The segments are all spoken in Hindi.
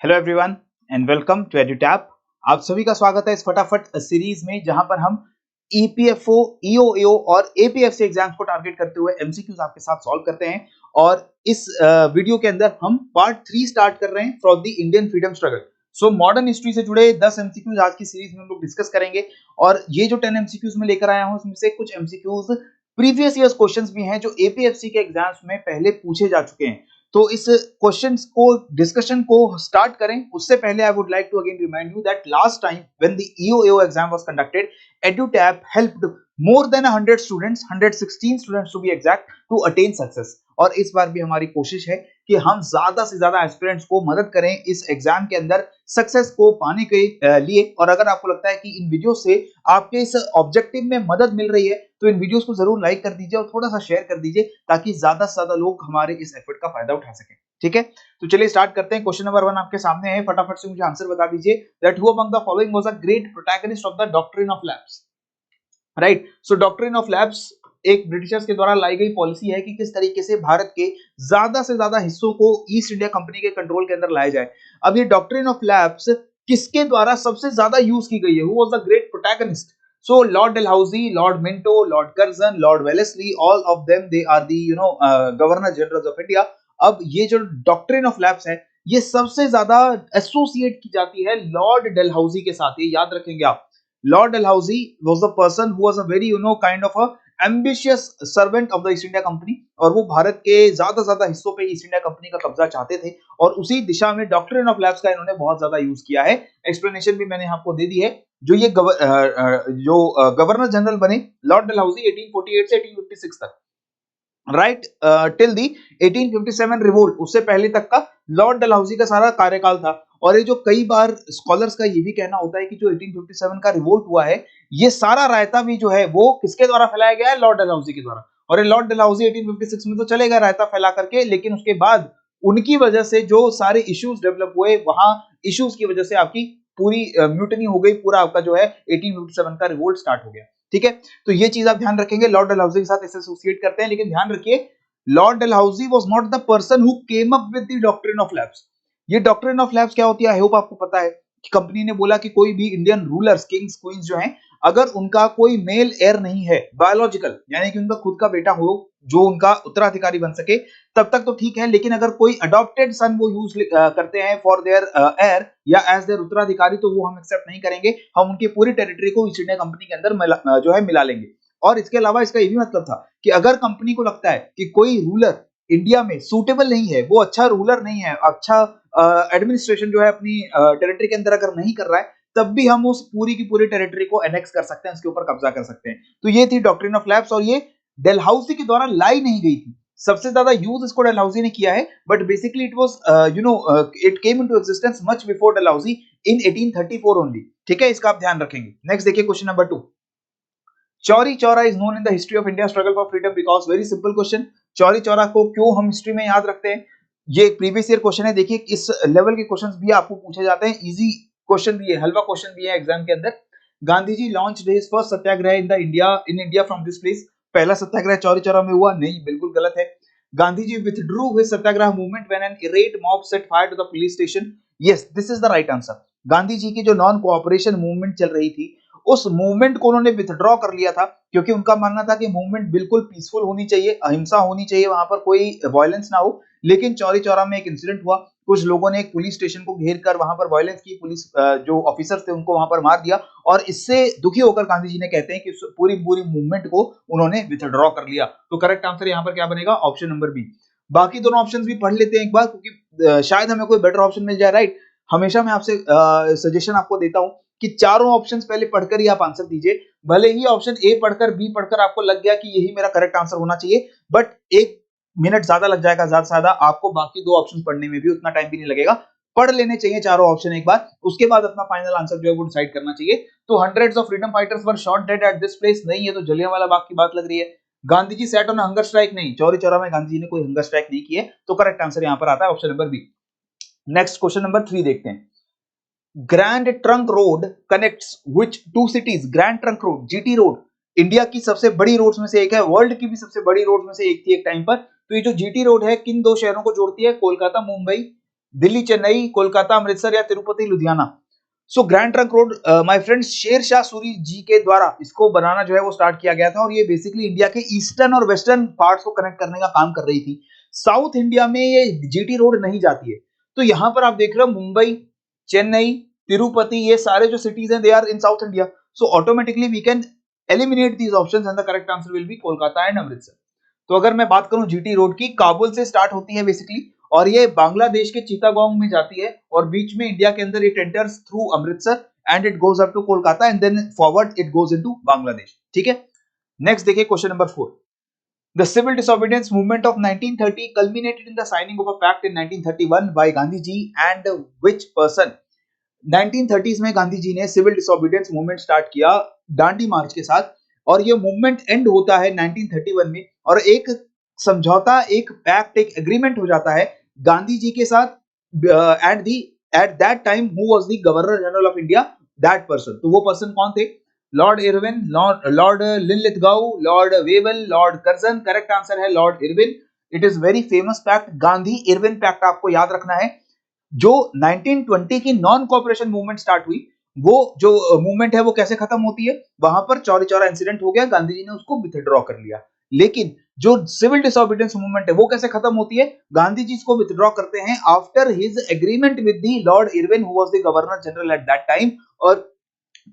Hello everyone and welcome to EduTap. आप सभी का स्वागत है इस फटाफट सीरीज में, जहां पर हम ईपीएफओ, ईओएओ और एपीएफसी एग्जाम्स को टारगेट करते हुए एमसीक्यूज आपके साथ सॉल्व करते हैं। और इस वीडियो के अंदर हम पार्ट 3 स्टार्ट कर रहे हैं from the Indian freedom struggle. So modern history से जुड़े 10 एमसीक्यूज आज की सीरीज में हम लोग डिस्कस करेंगे। और ये जो 10 एमसीक्यूज में लेकर आया हूं, उसमें से कुछ एमसीक्यूज प्रीवियस ईयर्स क्वेश्चंस भी हैं जो एपीएफसी के एग्जाम्स में पहले पूछे जा चुके हैं। तो इस क्वेश्चंस को डिस्कशन को स्टार्ट करें उससे पहले I would like to again remind you that last time when the EOAO exam was conducted, EduTap helped more than 100 students, 116 students to be exact, to attain success। और इस बार भी हमारी कोशिश है कि हम ज्यादा से ज्यादा एस्पिरेंट्स को मदद करें इस एग्जाम के अंदर सक्सेस को पाने के लिए। और अगर आपको लगता है कि इन वीडियो से आपके इस ऑब्जेक्टिव में मदद मिल रही है तो इन वीडियोस को जरूर लाइक कर दीजिए और थोड़ा सा शेयर कर दीजिए ताकि ज्यादा से ज्यादा लोग हमारे इस एफर्ट का फायदा उठा सकें। ठीक है, तो चलिए स्टार्ट करते हैं। क्वेश्चन नंबर 1 आपके सामने है, फटाफट से मुझे आंसर बता दीजिए। That who among the following was a great protagonist of the doctrine of labs. Right, so doctrine of labs एक ब्रिटिशर्स के द्वारा लाई गई पॉलिसी है कि किस तरीके से भारत के ज्यादा से ज्यादा हिस्सों को ईस्ट इंडिया कंपनी के कंट्रोल के अंदर लाया जाए। अब ये डॉक्ट्रिन ऑफ लैब्स किसके द्वारा सबसे ज्यादा यूज की गई है? Who was the great protagonist? So Lord Dalhousie, Lord Minto, Lord Curzon, Lord Wellesley, all of them they are the Governor Generals of India। अब ये जो डॉक्ट्रिन ऑफ लैब्स है ये सबसे ज्यादा एसोसिएट की जाती है लॉर्ड डलहौजी के साथ। ये याद रखेंगे आप। Lord Dalhousie was the person who was a very kind of a ambitious servant of the East India Company, और वो भारत के ज्यादा हिस्सों पे ईस्ट इंडिया कंपनी का कब्जा चाहते थे और उसी दिशा में डॉक्ट्रिन ऑफ लैब्स का इन्होंने बहुत ज्यादा यूज किया है। एक्सप्लेनेशन भी मैंने आपको दे दी है। जो ये गवर्नर जनरल बने लॉर्ड डलहौजी 1848 से 1856 तक, राइट, टिल दी 1857 रिवोल्ट, उससे पहले तक का लॉर्ड डलहौजी का सारा कार्यकाल था। और ये जो कई बार स्कॉलर्स का ये भी कहना होता है कि जो 1857 का रिवोल्ट हुआ है ये सारा रायता भी जो है वो किसके द्वारा फैलाया गया है? लॉर्ड डलहौजी के द्वारा। और ये लॉर्ड डलहौजी 1856 में तो चले गए रायता फैला करके, लेकिन उसके बाद उनकी वजह से जो सारे इश्यूज डेवलप हुए, वहां इश्यूज की वजह से आपकी पूरी म्यूटनी हो गई, पूरा आपका जो है 1857 का रिवोल्ट स्टार्ट हो गया। ठीक है, तो ये चीज आप ध्यान रखेंगे, लॉर्ड डलहौजी के साथ इसे एसोसिएट करते हैं। लेकिन ध्यान रखिए, Lord Dalhousie was not the person who came up with the doctrine of labs. ये डॉक्ट्रिन ऑफ लैब्स क्या होती है? आई होप आपको पता है कि कंपनी ने बोला कि कोई भी इंडियन रूलर्स, किंग्स, क्वींस जो हैं, अगर उनका कोई मेल एयर नहीं है बायोलॉजिकल, यानी कि उनका खुद का बेटा हो जो उनका उत्तराधिकारी बन सके, तब तक तो ठीक है। लेकिन अगर कोई अडॉप्टेड सन वो यूज करते हैं फॉर देयर एयर या एज देयर उत्तराधिकारी, तो वो हम एक्सेप्ट नहीं करेंगे। हम उनकी पूरी टेरिटरी को ईस्ट इंडिया कंपनी के अंदर जो है मिला लेंगे। और इसके अलावा इसका ये भी मतलब था कि अगर कंपनी को लगता है कि कोई रूलर इंडिया में सूटेबल नहीं है, वो अच्छा रूलर नहीं है, अच्छा एडमिनिस्ट्रेशन जो है अपनी टेरिटरी के अंदर अगर नहीं कर रहा है, तब भी हम उस पूरी की पूरी टेरिटरी को एनेक्स कर सकते हैं, उसके ऊपर कब्जा कर सकते हैं। तो ये थी डॉक्ट्रिन ऑफ लैब्स, और ये डलहौजी के द्वारा लाई नहीं गई थी। सबसे ज्यादा यूज इसको डलहौजी ने किया है, but basically it was it came into existence much before Dalhousie in 1834 only. ठीक है, इसका आप ध्यान रखेंगे। नेक्स्ट देखिए question number 2। Chauri Chaura is known in the history of India struggle for freedom because, very simple question, Chauri Chaura को क्यों हम हिस्ट्री में याद रखते हैं? ये एक प्रीवियस ईयर क्वेश्चन है। देखिए इस लेवल के क्वेश्चंस भी आपको पूछे जाते हैं, इजी क्वेश्चन भी है, हलवा क्वेश्चन भी है एग्जाम के अंदर। Gandhi ji launch his first satyagraha in India from this place. पहला सत्याग्रह चौरी चौरा में हुआ? नहीं, बिल्कुल गलत है। Gandhi ji withdrew his Satyagraha movement when an irate mob set fire to the police station। yes, this is the right answer। Gandhi ji की जो नॉन कोऑपरेशन मूवमेंट चल रही थी, उस मूवमेंट को उन्होंने विथड्रॉ कर लिया था, क्योंकि उनका मानना था कि मूवमेंट बिल्कुल पीसफुल होनी चाहिए, अहिंसा होनी चाहिए, वहां पर कोई वायलेंस ना हो। लेकिन चौरी चौरा में एक इंसिडेंट हुआ, कुछ लोगों ने एक पुलिस स्टेशन को घेर कर वहां पर वायलेंस की, पुलिस जो ऑफिसर्स थे उनको वहां पर मार दिया, और इससे दुखी होकर गांधी जी ने कहते हैं कि पूरी मूवमेंट को उन्होंने विथड्रॉ कर लिया। तो करेक्ट आंसर यहाँ पर क्या बनेगा? Option number B. बाकी दोनों ऑप्शंस भी पढ़ लेते हैं एक बार, क्योंकि शायद हमें कोई बेटर ऑप्शन मिल जाए। राइट, हमेशा मैं आपसे सजेशन आपको देता हूं कि चारों ऑप्शंस पहले पढ़कर ही आप आंसर दीजिए। भले ही ऑप्शन ए पढ़कर, बी पढ़कर आपको लग गया कि यही मेरा करेक्ट आंसर होना चाहिए, बट 1 मिनट ज्यादा लग जाएगा, ज्यादा से ज्यादा आपको बाकी 2 ऑप्शन पढ़ने में भी उतना टाइम भी नहीं लगेगा। पढ़ लेने चाहिए चारों ऑप्शन एक बार, उसके बाद अपना फाइनल आंसर जो है वो डिसाइड करना चाहिए। तो hundreds of freedom fighters were shot dead at this place, नहीं है तो जलियांवाला बाग की बात लग रही है। Gandhi ji sat on hunger strike, नहीं, चौरी चौरा में गांधी जी ने कोई हंगर स्ट्राइक नहीं की है। तो करेक्ट आंसर यहां पर आता है option number B. Next question number 3 देखते हैं। Grand Trunk Road connects which 2 cities? Grand Trunk Road, GT road, India की सबसे बड़ी रोड्स में से एक है, वर्ल्ड की भी सबसे बड़ी रोड में से एक थी एक टाइम पर। तो ये जो जीटी रोड है किन 2 शहरों को जोड़ती है? कोलकाता मुंबई, दिल्ली चेन्नई, कोलकाता अमृतसर या तिरुपति लुधियाना। सो grand Trunk road my friends Sher Shah Suri जी के द्वारा इसको बनाना जो है वो स्टार्ट किया गया था, और ये बेसिकली इंडिया के ईस्टर्न और वेस्टर्न पार्ट्स को कनेक्ट करने का काम कर रही थी। साउथ इंडिया में ये जीटी रोड नहीं जाती है। तो यहां पर आप देख रहे हो मुंबई, चेन्नई, तिरुपति, ये सारे जो सिटीज हैं they are in South India. So automatically we can eliminate these options and the correct answer will be Kolkata and Amritsar. तो अगर मैं बात करूं जीटी रोड की, काबुल से स्टार्ट होती है बेसिकली, और ये बांग्लादेश के चिटागोंग में जाती है, और बीच में इंडिया के अंदर it enters through Amritsar and it goes up to Kolkata and then forward it goes into Bangladesh. ठीक है, नेक्स्ट देखिए question number 4। The civil disobedience movement of 1930 culminated in the signing of a pact in 1931 by Gandhi ji and which person? 1930s में गांधी जी ने सिविल डिसोबीडियंस मूवमेंट स्टार्ट किया डांडी मार्च के साथ, और ये मूवमेंट एंड होता है 1931 में, और एक समझौता, एक पैक्ट, एक एग्रीमेंट हो जाता है गांधी जी के साथ at that time who was the governor general of India, that person. तो वो पर्सन कौन थे? Lord Irwin, Lord Linlithgow, Lord Wavell, Lord Curzon. Correct answer है Lord Irwin. It is very famous pact, Gandhi Irwin pact, आपको याद रखना है। जो 1920 की नॉन कोऑपरेशन मूवमेंट स्टार्ट हुई, वो जो मूवमेंट है वो कैसे खत्म होती है? वहां पर चौरी चौरा इंसिडेंट हो गया, गांधी जी ने उसको विथड्रॉ कर लिया। लेकिन जो सिविल डिसोबीडियंस मूवमेंट है वो कैसे खत्म होती है? गांधी जी इसको विथड्रॉ करते हैं after his agreement with the Lord Irwin who was the governor general eight that time. और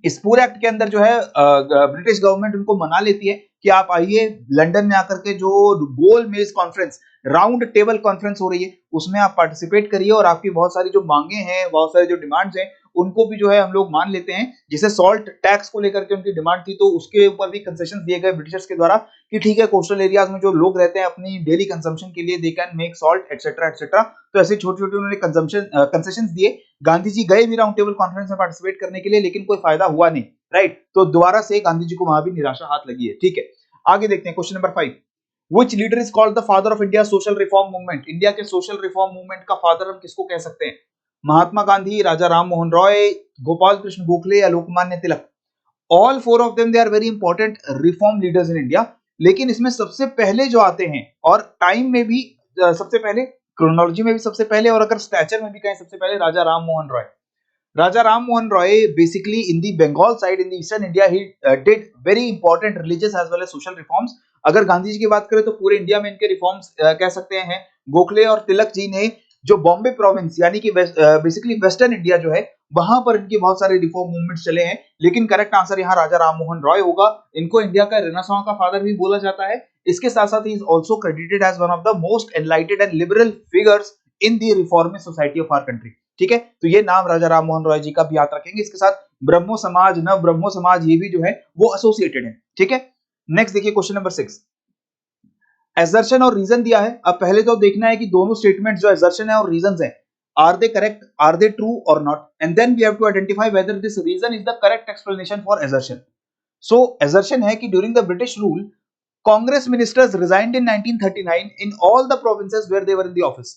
इस पूरे एक्ट के अंदर जो है ब्रिटिश गवर्नमेंट उनको मना लेती है कि आप आइए लंदन में आकर के जो गोल मेज कॉन्फ्रेंस, राउंड टेबल कॉन्फ्रेंस हो रही है, उसमें आप पार्टिसिपेट करिए, और आपकी बहुत सारी जो मांगे हैं, बहुत सारी जो डिमांड्स हैं, उनको भी जो है हम लोग मान लेते हैं। जैसे सॉल्ट टैक्स को लेकर के उनकी डिमांड थी, तो उसके ऊपर भी कंसेशन दिए गए ब्रिटिशर्स के द्वारा कि ठीक है, कोस्टल एरियाज में जो लोग रहते हैं अपनी डेली कंजम्पशन के लिए they can make salt etcetera etcetera. तो ऐसे छोटे छोटे उन्होंने कंसेशन दिए। गांधी जी गए भी राउंड टेबल कॉन्फ्रेंस में पार्टिसिपेट करने के लिए, लेकिन कोई फायदा हुआ नहीं, राइट। तो दोबारा से गांधी जी को वहां भी निराशा हाथ लगी है। ठीक है, आगे देखते हैं question number 5। Which leader is called the father of India's social reform movement? India के सोशल रिफॉर्म मूवमेंट का फादर हम किसको कह सकते हैं? महात्मा गांधी, राजा राम मोहन रॉय, गोपाल कृष्ण गोखले या Lokmanya Tilak. All four of them they are very important reform leaders in India. लेकिन इसमें सबसे पहले जो आते हैं, और टाइम में भी सबसे पहले, क्रोनोलॉजी में भी सबसे पहले, और अगर स्टैचर में भी कहें सबसे पहले, राजा Ram Mohan Roy. Raja Ram Mohan Roy, basically in the Bengal side, in the eastern India, he did very important religious as well as social reforms. अगर गांधी जी की बात करें तो पूरे इंडिया में इनके रिफॉर्म्स कह सकते हैं। गोखले और तिलक जी ने जो बॉम्बे प्रोविंस यानी कि बेसिकली वेस्टर्न इंडिया जो है, वहां पर इनके बहुत सारे रिफॉर्म मूवमेंट्स चले हैं। लेकिन करेक्ट आंसर यहाँ राजा राम मोहन रॉय होगा। इनको इंडिया का रेनेसां का फादर भी बोला जाता है। इसके साथ साथ ही is also credited as one of the most enlightened and liberal figures in the reformist society of our country. ठीक है, तो ये नाम राजा राम मोहन रॉय जी का भी याद रखेंगे। इसके साथ ब्रह्मो समाज, नव ब्रह्मो समाज, ये भी जो है वो एसोसिएटेड है। ठीक है, नेक्स्ट देखिए क्वेश्चन नंबर 6। एजर्शन और रीजन दिया है। अब पहले तो देखना है कि दोनों स्टेटमेंट जो एजर्शन है और रीजंस है, are they correct, are they true और not, and then we have to identify whether this reason is the correct explanation for assertion. So assertion है कि during the British rule, Congress ministers resigned in 1939 in all the provinces where they were in the office.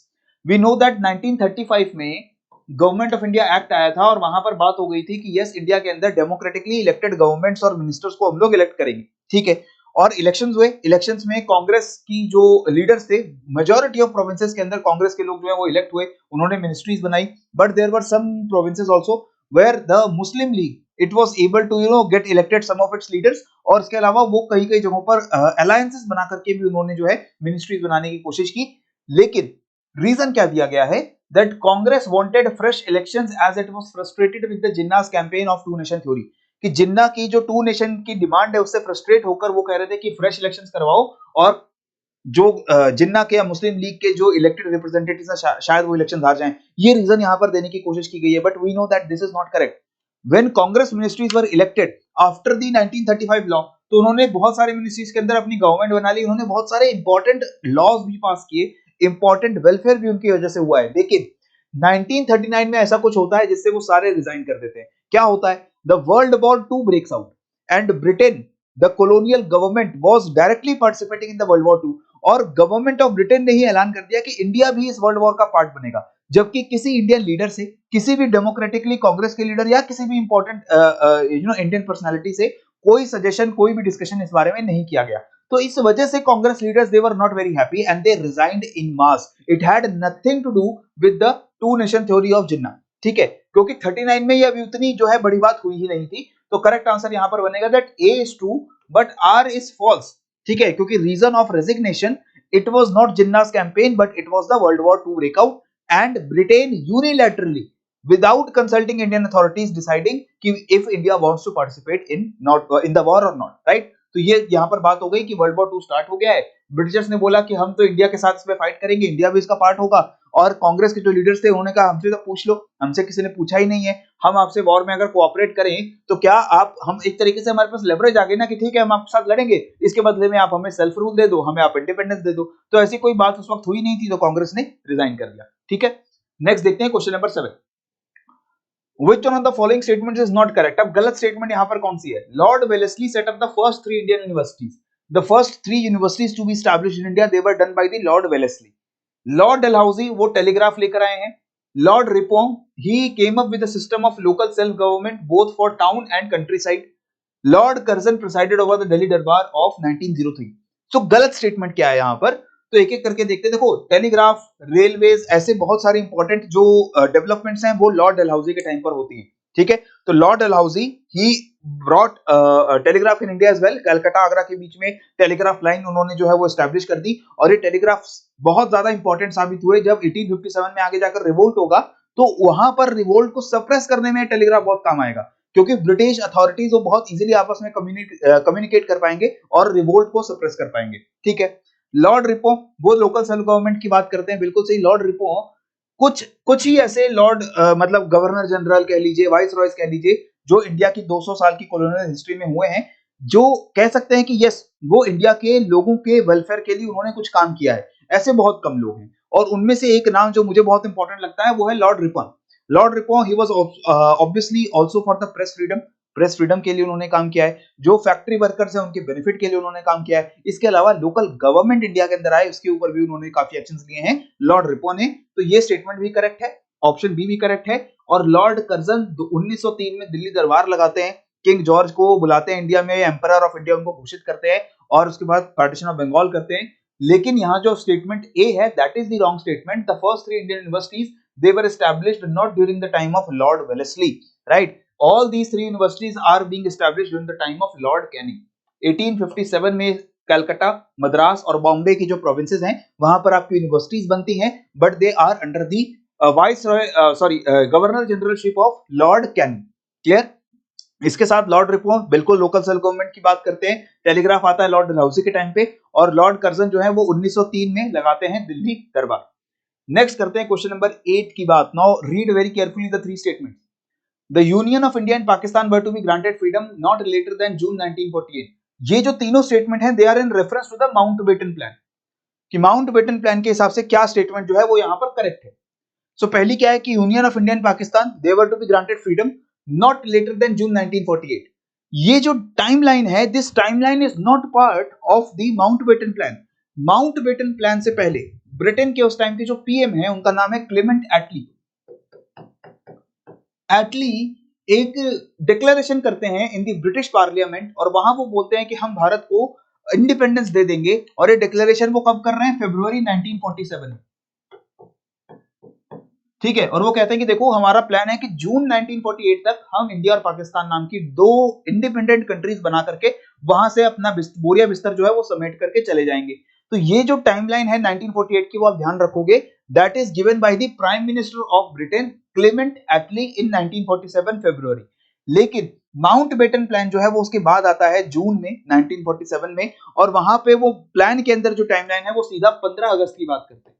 We know that 1935 में गवर्नमेंट ऑफ इंडिया एक्ट आया था, और वहां पर बात हो गई थी कि यस, इंडिया के अंदर डेमोक्रेटिकली इलेक्टेड गवर्नमेंट्स और मिनिस्टर्स को हम लोग इलेक्ट करेंगे। ठीक है, और इलेक्शंस हुए। इलेक्शंस में कांग्रेस की जो लीडर्स थे, मेजॉरिटी ऑफ प्रोविंसेस के अंदर कांग्रेस के लोग जो है वो इलेक्ट हुए, उन्होंने मिनिस्ट्रीज बनाई। But there were some provinces also where the Muslim League it was able to get elected some of its leaders, और इसके अलावा वो कई कई जगहों पर अलायंसेस बना करके भी उन्होंने जो है मिनिस्ट्रीज बनाने की कोशिश की। लेकिन रीजन क्या दिया गया है? that Congress wanted fresh elections as it was frustrated with the Jinnah's campaign of two nation theory, कि जिन्ना की जो टू नेशन की डिमांड है उससे फ्रस्ट्रेट होकर वो कह रहे थे कि फ्रेश इलेक्शंस करवाओ, और जो जिन्ना के या मुस्लिम लीग के जो इलेक्टेड रिप्रेजेंटेटिव्स हैं शायद वो इलेक्शन हार जाएं। ये रीजन यहां पर देने की कोशिश की गई है, but we know that this is not correct. When Congress ministries were elected after the 1935 law, तो उन्होंने बहुत सारे मिनिस्ट्रीज के अंदर अपनी गवर्नमेंट बना ली, उन्होंने बहुत सारे इंपॉर्टेंट लॉज भी पास किए, इंपॉर्टेंट वेलफेयर भी उनकी वजह से हुआ है। लेकिन 1939 में ऐसा कुछ होता है जिससे वो सारे रिजाइन कर देते हैं। क्या होता है? The world war 2 breaks out and Britain, the colonial government was directly participating in the world war 2, और गवर्नमेंट ऑफ ब्रिटेन ने ही ऐलान कर दिया कि इंडिया भी इस वर्ल्ड वॉर का पार्ट बनेगा, जबकि किसी इंडियन लीडर से, किसी भी डेमोक्रेटिकली कांग्रेस के लीडर या किसी भी इंपॉर्टेंट इंडियन पर्सनालिटी से कोई सजेशन, कोई भी डिस्कशन इस बारे में नहीं किया गया। तो इस वजह से Congress leaders they were not very happy and they resigned in mass. It had nothing to do with the two nation theory of Jinnah. ठीक है, क्योंकि 39 में ये अभी उतनी जो है बड़ी बात हुई ही नहीं थी. तो करेक्ट आंसर यहां पर बनेगा that A is true but R is false. ठीक है, क्योंकि reason of resignation it was not Jinnah's campaign but it was the world war 2 breakout and Britain unilaterally without consulting Indian authorities deciding कि if India wants to participate in the war or not, right? तो ये यहाँ पर बात हो गई कि वर्ल्ड वॉर 2 स्टार्ट हो गया है. ब्रिटिशर्स ने बोला कि हम तो इंडिया के साथ इसमें फाइट करेंगे, इंडिया भी इसका पार्ट होगा. और कांग्रेस के जो लीडर्स थे उन्होंने कहा हमसे तो पूछ लो, हमसे किसी ने पूछा ही नहीं है. हम आपसे वॉर में अगर कोऑपरेट करें तो क्या आप, हम एक तरीके से हमारे पास लेवरेज आ गई ना कि ठीक है हम आपके साथ लड़ेंगे, इसके बदले में आप हमें सेल्फ रूल दे दो, हमें आप इंडिपेंडेंस दे दो. तो ऐसी कोई बात उस वक्त हुई नहीं थी, तो कांग्रेस ने रिजाइन कर दिया. ठीक है, नेक्स्ट देखते हैं question number 7. Which one of the following statements is not correct? अब गलत स्टेटमेंट यहां पर कौन सी है? Lord Wellesley set up the first 3 Indian universities. The first 3 universities to be established in India, they were done by the Lord Wellesley. Lord Dalhousie वो टेलीग्राफ लेकर आए हैं. Lord Ripon, he came up with a system of local self-government both for town and countryside. Lord Curzon presided over the Delhi Darbar of 1903. So गलत स्टेटमेंट क्या है यहां पर? तो एक एक करके देखते हैं. देखो, टेलीग्राफ, रेलवेज, ऐसे बहुत सारे इंपॉर्टेंट जो डेवलपमेंट्स हैं वो लॉर्ड डलहौजी के टाइम पर होती हैं. ठीक है, तो लॉर्ड डलहौजी ही brought telegraph in India as well. Calcutta Agra के बीच में टेलीग्राफ लाइन उन्होंने जो है वो एस्टैब्लिश कर दी. और ये टेलीग्राफ बहुत ज्यादा इंपॉर्टेंट साबित हुए. जब 1857 में आगे जाकर रिवोल्ट होगा तो वहां पर रिवोल्ट को सप्रेस करने में टेलीग्राफ बहुत काम आएगा, क्योंकि ब्रिटिश अथॉरिटीज वो बहुत इजीली आपस में कम्युनिकेट कर पाएंगे और रिवोल्ट को सप्रेस कर पाएंगे. ठीक है, लॉर्ड रिपो वो लोकल सेल्फ गवर्नमेंट की बात करते हैं. बिल्कुल सही, लॉर्ड रिपो कुछ ही ऐसे लॉर्ड मतलब गवर्नर जनरल कह लीजिए, वाइस रॉयस कह लीजिए, जो इंडिया की 200 साल की कॉलोनियल हिस्ट्री में हुए हैं, जो कह सकते हैं कि यस वो इंडिया के लोगों के वेलफेयर के लिए उन्होंने कुछ काम किया है. ऐसे बहुत कम लोग हैं और उनमें से एक नाम जो मुझे बहुत इंपॉर्टेंट लगता है वो है Lord Ripon. Lord Ripon he was obviously also for the press freedom. Press freedom के लिए उन्होंने काम किया है. जो फैक्ट्री वर्कर्स हैं उनके बेनिफिट के लिए उन्होंने काम किया है. इसके अलावा लोकल गवर्नमेंट इंडिया के अंदर आए उसके ऊपर भी उन्होंने काफी एक्शंस लिए हैं लॉर्ड रिपो ने. तो ये स्टेटमेंट भी करेक्ट है, ऑप्शन बी भी करेक्ट है. और लॉर्ड कर्जन 1903 में दिल्ली दरबार लगाते हैं, किंग जॉर्ज को बुलाते हैं इंडिया में, एम्परर ऑफ इंडिया उनको घोषित करते हैं और उसके बाद पार्टीशन ऑफ बंगाल करते हैं. लेकिन यहाँ जो स्टेटमेंट ए है that is the wrong statement. The first 3 Indian universities they were established not during the time of Lord Wellesley, right? All these 3 universities are being established during the time of Lord Canning. 1857 में कलकत्ता, मद्रास और बॉम्बे की जो प्रोविंसेस हैं वहां पर आपकी यूनिवर्सिटीज बनती हैं, but they are under the governor generalship of lord Canning. Clear? इसके साथ लॉर्ड रिपो बिल्कुल लोकल सेल्फ गवर्नमेंट की बात करते हैं. टेलीग्राफ आता है लॉर्ड डलहौजी के टाइम पे और लॉर्ड कर्जन जो है वो 1903 में लगाते हैं दिल्ली दरबार. नेक्स्ट करते हैं क्वेश्चन नंबर 8 की बात. Now read very carefully the 3 statements. The Union of India and Pakistan were to be granted freedom not later than June 1948. ये जो तीनों स्टेटमेंट हैं they are in reference to the Mountbatten Plan. कि Mountbatten Plan के हिसाब से क्या स्टेटमेंट जो है वो यहाँ पर करेक्ट है. सो पहली क्या है कि Union of India and Pakistan they were to be granted freedom not later than June 1948. ये जो टाइमलाइन है, this timeline is not part of the Mountbatten Plan. Mountbatten Plan से पहले ब्रिटेन के उस टाइम के जो पीएम है उनका नाम है क्लेमेंट एटली. एटली एक डिक्लेरेशन करते हैं इन द ब्रिटिश पार्लियामेंट और वहां वो बोलते हैं कि हम भारत को इंडिपेंडेंस दे देंगे. और ये डिक्लेरेशन वो कब कर रहे हैं? फरवरी 1947 में. ठीक है, और वो कहते हैं कि देखो हमारा प्लान है कि जून 1948 तक हम इंडिया और पाकिस्तान नाम की 2 इंडिपेंडेंट कंट्रीज बना करके वहां से अपना बोरिया बिस्तर जो है वो समेट करके चले जाएंगे. तो ये जो टाइमलाइन है 1948 की वो आप ध्यान रखोगे. That is given by the prime minister of Britain Clement Attlee in 1947 February. लेकिन माउंटबेटन प्लान जो है वो उसके बाद आता है जून में 1947 में और वहां पे वो प्लान के अंदर जो टाइमलाइन है वो सीधा 15 अगस्त की बात करते हैं.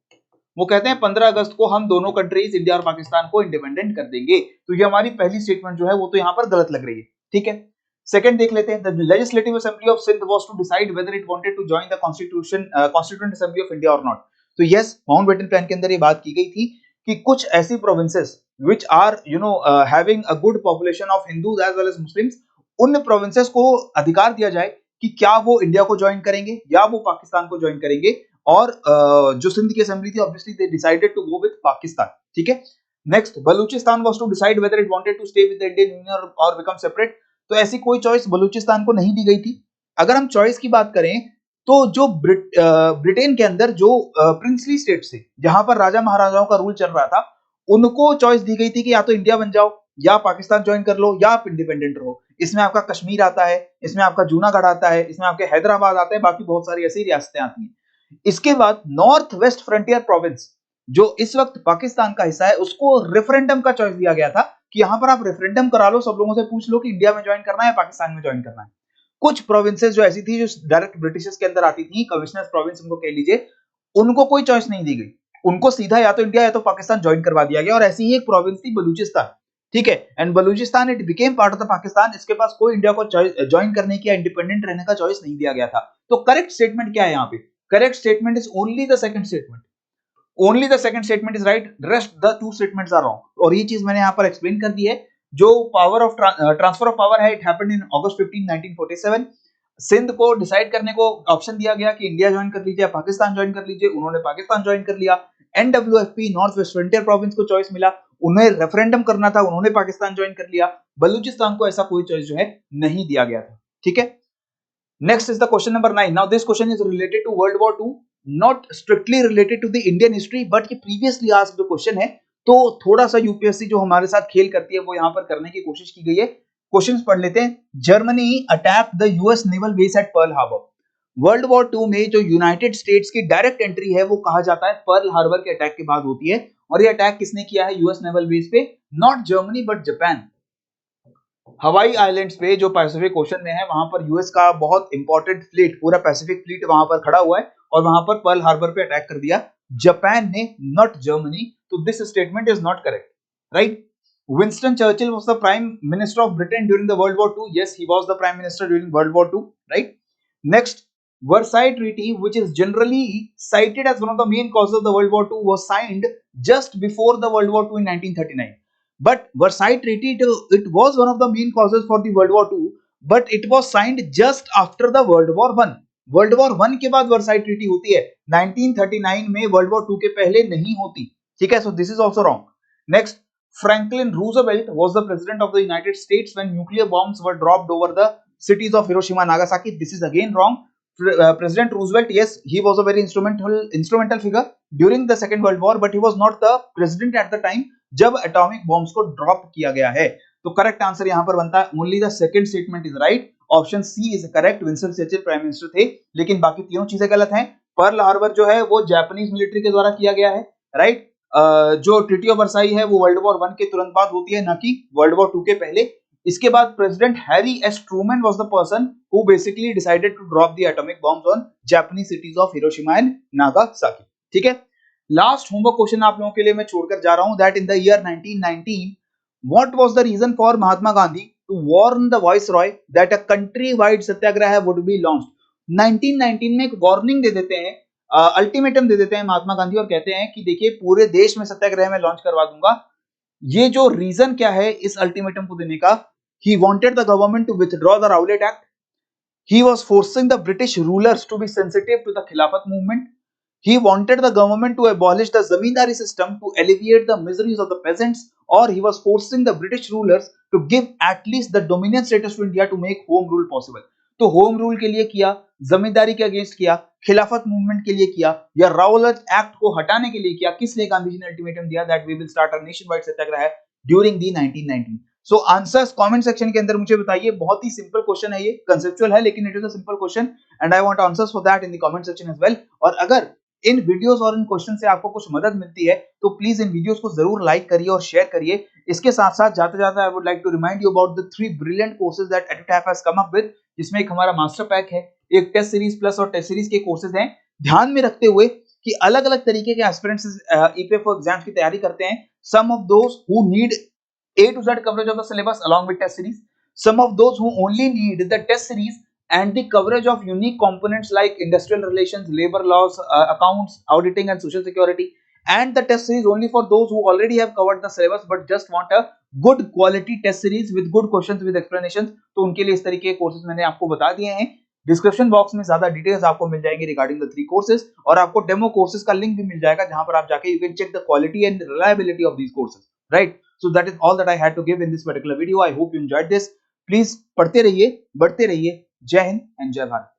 वो कहते हैं 15 अगस्त को हम दोनों कंट्रीज इंडिया और पाकिस्तान को इंडिपेंडेंट कर देंगे. तो ये हमारी पहली स्टेटमेंट जो है वो तो यहाँ पर गलत लग रही है. ठीक है, सेकंड देख लेते हैं. The legislative assembly of Sindh was to decide whether it wanted to join the constituent assembly of India और नॉट. तो यस, माउंटबेटन प्लान के अंदर ये बात की गई थी कि कुछ ऐसी provinces which are having a good population of Hindus as well as Muslims, उन प्रोविंसेस को अधिकार दिया जाए कि क्या वो इंडिया को ज्वाइन करेंगे या वो पाकिस्तान को ज्वाइन करेंगे. और जो सिंध की असेंबली थी obviously they decided to go with Pakistan. ठीक है, next Balochistan was to decide whether it wanted to stay with the Indian union और बिकम सेपरेट. तो ऐसी कोई चॉइस बलूचिस्तान को नहीं दी गई थी. अगर हम चॉइस की बात करें तो जो ब्रिटेन के अंदर जो प्रिंसली स्टेट थे, जहां पर राजा महाराजाओं का रूल चल रहा था, उनको चॉइस दी गई थी कि या तो इंडिया बन जाओ, या पाकिस्तान ज्वाइन कर लो, या आप इंडिपेंडेंट रहो। इसमें आपका कश्मीर आता है, इसमें आपका जूनागढ़ आता है, इसमें आपके हैदराबाद आता है, बाकी बहुत सारी ऐसी रियासतें आती हैं। इसके बाद नॉर्थ वेस्ट फ्रंटियर प्रोविंस, जो इस वक्त पाकिस्तान का हिस्सा है, उसको रेफरेंडम का चॉइस दिया गया था कि यहां पर आप रेफरेंडम करा लो, सब लोगों से पूछ लो कि इंडिया में ज्वाइन करना है या पाकिस्तान में ज्वाइन करना है। कुछ प्रोविंसेस जो ऐसी थी, जो डायरेक्ट ब्रिटिशर्स के अंदर आती थी, कमिश्नर्स प्रोविंस उनको कह लीजिए, उनको कोई चॉइस नहीं दी गई, उनको सीधा या तो इंडिया या तो पाकिस्तान ज्वाइन करवा दिया गया। और ऐसी ही एक प्रोविंस थी बलूचिस्तान, ठीक है, and Balochistan it became part of the Pakistan. इसके पास कोई इंडिया को ज्वाइन करने की या इंडिपेंडेंट रहने का चॉइस नहीं दिया गया था। तो करेक्ट स्टेटमेंट क्या है यहाँ पे? Correct statement is only the second statement. Only the second statement is right, rest the two statements are wrong. और ये चीज मैंने यहाँ पर एक्सप्लेन कर दी है। जो power of transfer of power है, इट हैपेंड इन अगस्त 15, 1947। सिंध को डिसाइड करने को ऑप्शन दिया गया कि इंडिया ज्वाइन कर लीजिए या पाकिस्तान ज्वाइन कर लीजिए, उन्होंने पाकिस्तान ज्वाइन कर लिया। NWFP north west frontier province को चॉइस मिला, उन्हें रेफरेंडम करना था, उन्होंने पाकिस्तान ज्वाइन कर लिया। बलूचिस्तान को ऐसा कोई चॉइस जो है नहीं दिया गया था, ठीक है। Next is the question number 9. Now this question is related to World War II, not strictly related to the Indian history, but ये previously asked जो question है, तो थोड़ा सा यूपीएससी जो हमारे साथ खेल करती है वो यहाँ पर करने की कोशिश की गई है। क्वेश्चंस पढ़ लेते हैं। Germany attack the US naval base at Pearl Harbor. World war 2 में जो यूनाइटेड स्टेट्स की डायरेक्ट एंट्री है वो कहा जाता है पर्ल हार्बर के अटैक के बाद होती है। और ये अटैक किसने किया है यूएस नेवल बेस पे? Not Germany but Japan. हवाई आइलैंड्स पे जो पैसिफिक ओशन में है, वहां पर यूएस का बहुत इंपॉर्टेंट फ्लीट, पूरा पैसिफिक फ्लीट वहां पर खड़ा हुआ है और वहां पर पर्ल हार्बर पे अटैक कर दिया जापान ने, नॉट जर्मनी। तो this statement is not correct, right. Winston Churchill was the Prime Minister of Britain during the World War II. Yes, he was the Prime Minister during World War II, right? Next, Versailles Treaty, which is generally cited as one of the main causes of the World War II, was signed just before the World War II in 1939. But Versailles Treaty, it was one of the main causes for the World War II, but it was signed just after the World War I. World War I के बाद Versailles Treaty होती है, 1939 में World War II के पहले नहीं होती, ठीक है। So this is also wrong. Next, Franklin Roosevelt was the president of the United States when nuclear bombs were dropped over the cities of Hiroshima and Nagasaki. This is again wrong. President Roosevelt, yes, he was a very instrumental figure during the Second World War, but he was not the president at the time जब atomic bombs को drop किया गया है। तो correct answer यहाँ पर बनता है only the second statement is right. Option C is correct. Winston Churchill prime minister थे, लेकिन बाकी तीनों चीजें गलत हैं। पर्ल हार्बर जो है वो जापानीज मिलिट्री के द्वारा किया गया है, राइट। जो ट्रीटी ऑफ वर्साई है वो वर्ल्ड वॉर 1 के तुरंत बाद होती है, ना कि वर्ल्ड वॉर 2 के पहले। इसके बाद president Harry S Truman was the person who basically decided to drop the atomic bombs on Japanese cities of Hiroshima and Nagasaki, ठीक है। लास्ट होमवर्क क्वेश्चन आप लोगों के लिए मैं छोड़कर जा रहा हूं, that in the year 1919 what was the reason for Mahatma Gandhi to warn the viceroy that a country wide satyagraha would be launched. 1919 में एक वार्निंग दे देते हैं, अल्टीमेटम दे देते हैं महात्मा गांधी और कहते हैं कि देखिए पूरे देश में सत्याग्रह में लॉन्च करवा दूंगा। ये जो रीजन क्या है इस अल्टीमेटम को देने का? He wanted the government to withdraw the Rowlatt act, he was forcing the British rulers to be sensitive to the Khilafat movement, he wanted the government to abolish the zamindari system to alleviate the miseries of the peasants, or he was forcing the British rulers to give at least the dominant status to India to make home rule possible. तो होम रूल के लिए किया, जमींदारी के अगेंस्ट किया, खिलाफत मूवमेंट के लिए किया, या राउलेट एक्ट को हटाने के लिए किया? किस लिए गांधी जी ने अल्टीमेटम दिया that we will start a nation wide satyagraha during the 1919? So answers comment section के अंदर मुझे बताइए। बहुत ही सिंपल क्वेश्चन है, ये कंसेप्चुअल है लेकिन it is a simple question and I want answers for that in the comment section as well. और अगर इन वीडियोस और इन क्वेश्चन से आपको कुछ मदद मिलती है तो प्लीज इन वीडियोस को जरूर लाइक करिए और शेयर करिए। इसके साथ साथ जाते जाते I would like to remind you about the 3 brilliant courses that Edutap has come up with, जिसमें एक हमारा मास्टर पैक है, एक टेस्ट सीरीज प्लस और टेस्ट सीरीज के कोर्सेज हैं। ध्यान में रखते हुए कि अलग अलग तरीके के एस्पिरेंट्स ईपीएफओ एग्जाम्स की तैयारी करते हैं। Some of those who need A to Z coverage of the syllabus along with test series, some of those who only need the test series and the coverage of unique components like industrial relations, labor laws, accounts, auditing and social security, and the test series only for those who already have covered the syllabus but just want a good quality test series with good questions with explanations। तो उनके लिए इस तरीके के कोर्सेज मैंने आपको बता दिए हैं। डिस्क्रिप्शन बॉक्स में ज्यादा डिटेल्स आपको मिल जाएंगी रिगार्डिंग द 3 कोर्सेज, और आपको डेमो कोर्सेज का लिंक भी मिल जाएगा जहां पर आप जाके you can check the quality and reliability of these courses, right. So that is all that I had to give in this particular video. I hope you enjoyed this. Please पढ़ते रहिए, बढ़ते रहिए। जय हिंद एंड जय भारत।